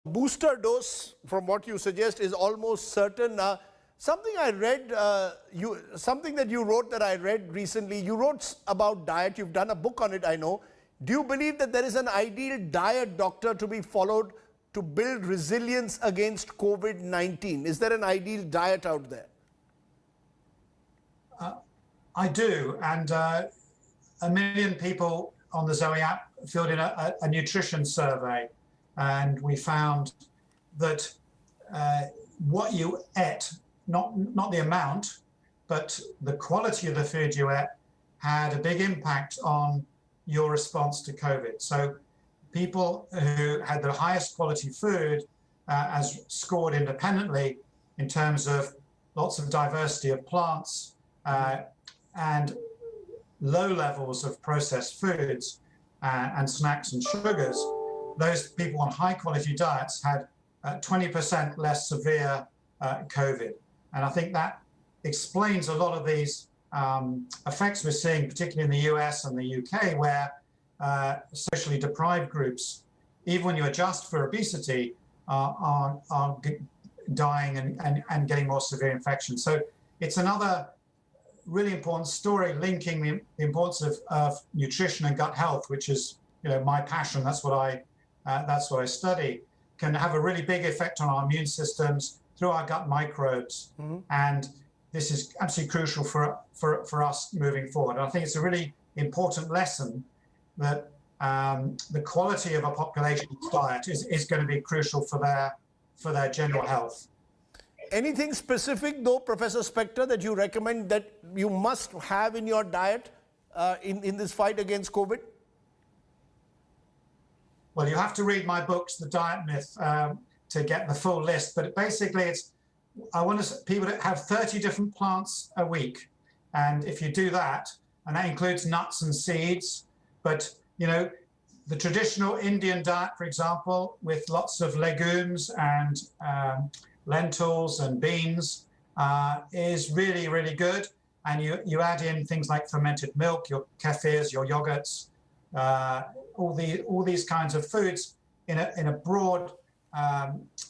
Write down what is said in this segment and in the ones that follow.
Booster dose, from what you suggest, is almost certain. Something I read, something that you wrote that I read recently, you wrote about diet. You've done a book on it, I know. Do you believe that there is an ideal diet, doctor, to be followed to build resilience against COVID-19? Is there an ideal diet out there? I do, and 1 million people on the Zoe app filled in a nutrition survey, and we found that what you ate, not the amount, but the quality of the food you ate, had a big impact on your response to COVID. So people who had the highest quality food, as scored independently in terms of lots of diversity of plants and low levels of processed foods and snacks and sugars, those people on high quality diets had 20% less severe COVID. And I think that explains a lot of these effects we're seeing, particularly in the US and the UK, where socially deprived groups, even when you adjust for obesity, are dying and getting more severe infections. So it's another really important story linking the importance of nutrition and gut health, which is, my passion. That's what I study. Can have a really big effect on our immune systems through our gut microbes, and this is absolutely crucial for us moving forward. And I think it's a really important lesson that the quality of a population's diet is going to be crucial for their general health. Anything specific, though, Professor Spector, that you recommend that you must have in your diet in this fight against COVID? Well, you have to read my books, The Diet Myth, to get the full list. But basically, I want people to have 30 different plants a week. And if you do that, and that includes nuts and seeds, but, the traditional Indian diet, for example, with lots of legumes and lentils and beans is really, really good. And you add in things like fermented milk, your kefirs, your yogurts, all these kinds of foods in a broad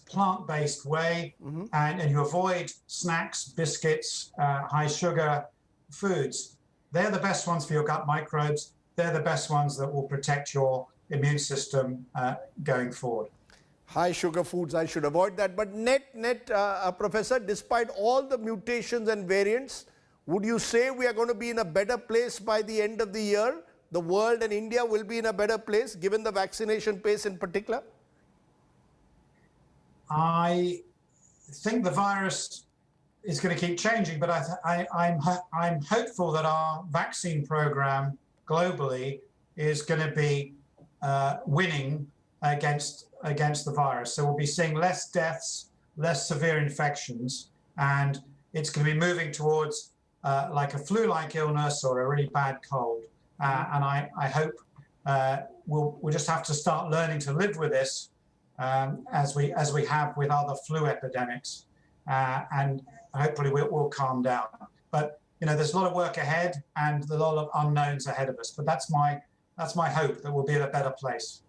plant-based way, and you avoid snacks, biscuits, high sugar foods. They're the best ones for your gut microbes. They're the best ones that will protect your immune system going forward. High sugar foods, I should avoid that. But Professor, despite all the mutations and variants, would you say we are going to be in a better place by the end of the year? The world and India will be in a better place, given the vaccination pace in particular? I think the virus is going to keep changing, but I'm hopeful that our vaccine program globally is going to be winning against the virus. So we'll be seeing less deaths, less severe infections, and it's going to be moving towards like a flu-like illness or a really bad cold. And I hope we'll just have to start learning to live with this as we have with other flu epidemics, and hopefully we'll calm down. But there's a lot of work ahead and a lot of unknowns ahead of us. But that's my hope, that we'll be in a better place.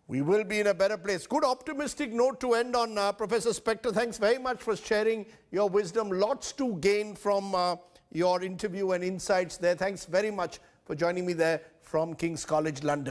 We will be in a better place. Good optimistic note to end on, Professor Spector. Thanks very much for sharing your wisdom. Lots to gain from your interview and insights there. Thanks very much for joining me there from King's College, London.